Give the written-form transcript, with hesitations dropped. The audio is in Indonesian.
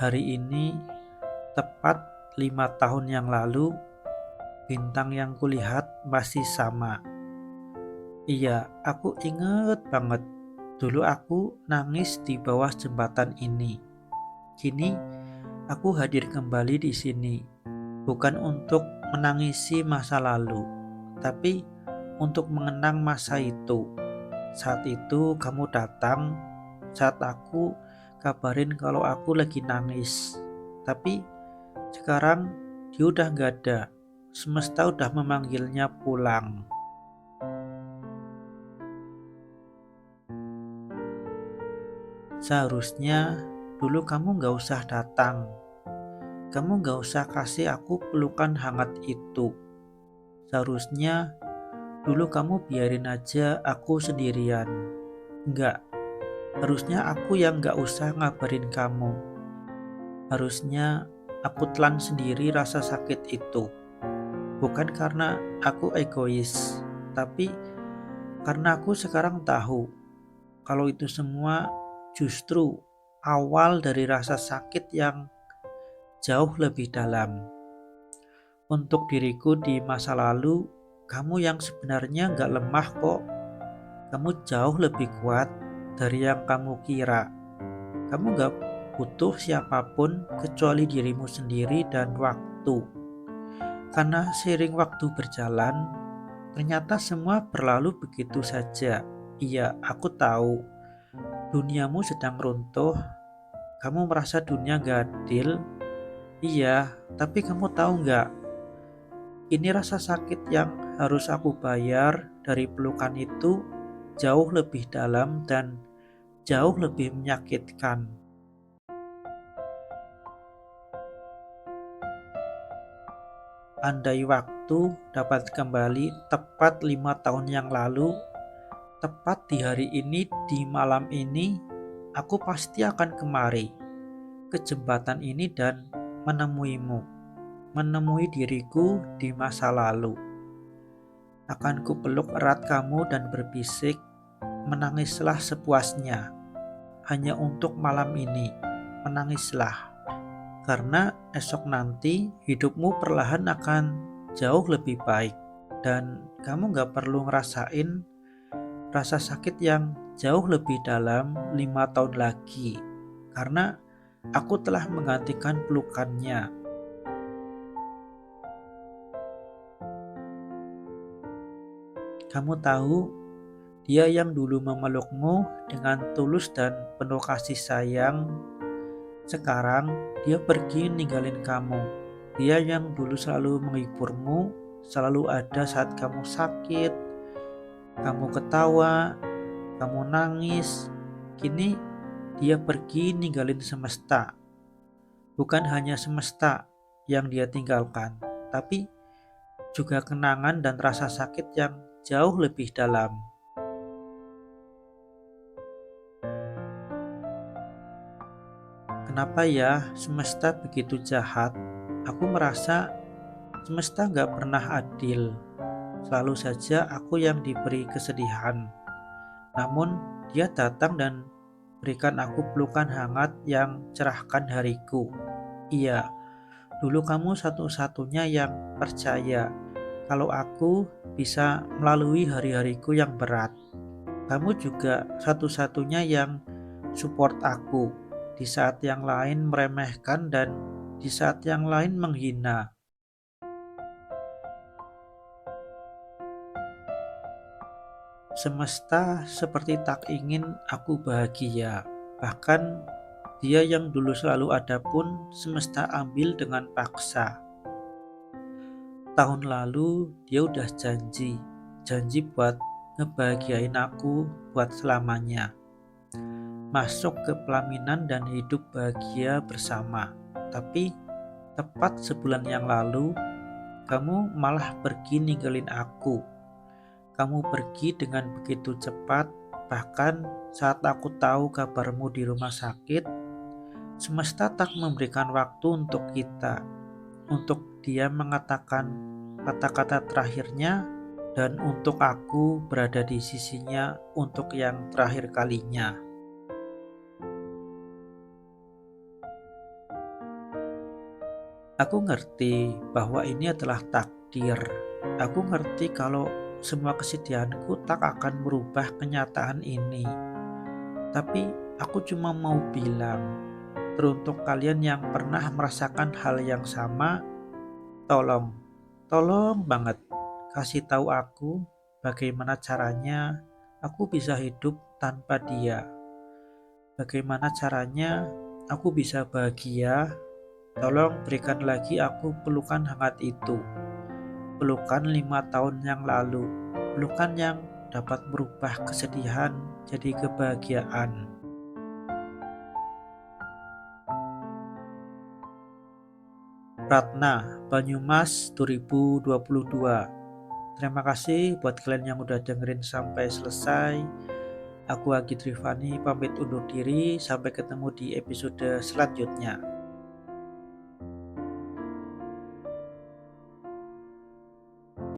Hari ini, tepat 5 tahun yang lalu, bintang yang kulihat masih sama. Iya, aku inget banget. Dulu aku nangis di bawah jembatan ini. Kini, aku hadir kembali di sini. Bukan untuk menangisi masa lalu, tapi untuk mengenang masa itu. Saat itu kamu datang, saat aku kabarin kalau aku lagi nangis. Tapi sekarang dia udah gak ada. Semesta udah memanggilnya pulang. Seharusnya dulu kamu gak usah datang. Kamu gak usah kasih aku pelukan hangat itu. Seharusnya dulu kamu biarin aja aku sendirian. Enggak, harusnya aku yang gak usah ngabarin kamu. Harusnya aku telan sendiri rasa sakit itu. Bukan karena aku egois, tapi karena aku sekarang tahu kalau itu semua justru awal dari rasa sakit yang jauh lebih dalam. Untuk diriku di masa lalu, kamu yang sebenarnya gak lemah kok. Kamu jauh lebih kuat dari yang kamu kira. Kamu gak butuh siapapun kecuali dirimu sendiri dan waktu. Karena seiring waktu berjalan, ternyata semua berlalu begitu saja. Iya, aku tahu duniamu sedang runtuh. Kamu merasa dunia gak adil. Iya, tapi kamu tahu gak, ini rasa sakit yang harus aku bayar dari pelukan itu jauh lebih dalam dan jauh lebih menyakitkan. Andai waktu dapat kembali tepat 5 tahun yang lalu, tepat di hari ini, di malam ini, aku pasti akan kemari ke jembatan ini dan menemuimu, menemui diriku di masa lalu. Akan kupeluk erat kamu dan berbisik, menangislah sepuasnya, hanya untuk malam ini, menangislah. Karena esok nanti hidupmu perlahan akan jauh lebih baik. Dan kamu gak perlu ngerasain rasa sakit yang jauh lebih dalam 5 tahun lagi. Karena aku telah menggantikan pelukannya. Kamu tahu, dia yang dulu memelukmu dengan tulus dan penuh kasih sayang, sekarang dia pergi ninggalin kamu. Dia yang dulu selalu menghiburmu, selalu ada saat kamu sakit, kamu ketawa, kamu nangis. Kini dia pergi ninggalin semesta. Bukan hanya semesta yang dia tinggalkan, tapi juga kenangan dan rasa sakit yang jauh lebih dalam. Kenapa ya semesta begitu jahat? Aku merasa semesta gak pernah adil. Selalu saja aku yang diberi kesedihan. Namun dia datang dan berikan aku pelukan hangat yang cerahkan hariku. Iya, dulu kamu satu-satunya yang percaya kalau aku bisa melalui hari-hariku yang berat. Kamu juga satu-satunya yang support aku di saat yang lain meremehkan dan di saat yang lain menghina. Semesta seperti tak ingin aku bahagia. Bahkan dia yang dulu selalu ada pun semesta ambil dengan paksa. Tahun lalu dia udah janji buat ngebahagiain aku buat selamanya. Masuk ke pelaminan dan hidup bahagia bersama. Tapi tepat sebulan yang lalu, kamu malah pergi ninggalin aku. Kamu pergi dengan begitu cepat, bahkan saat aku tahu kabarmu di rumah sakit, semesta tak memberikan waktu untuk kita, untuk dia mengatakan kata-kata terakhirnya, dan untuk aku berada di sisinya untuk yang terakhir kalinya. Aku ngerti bahwa ini adalah takdir. Aku ngerti kalau semua kesedihanku tak akan merubah kenyataan ini. Tapi aku cuma mau bilang, teruntuk kalian yang pernah merasakan hal yang sama, tolong, tolong banget kasih tahu aku bagaimana caranya aku bisa hidup tanpa dia. Bagaimana caranya aku bisa bahagia. Tolong berikan lagi aku pelukan hangat itu. Pelukan 5 tahun yang lalu. Pelukan yang dapat merubah kesedihan jadi kebahagiaan. Ratna, Banyumas 2022. Terima kasih buat kalian yang udah dengerin sampai selesai. Aku Agi Trivani pamit undur diri. Sampai ketemu di episode selanjutnya.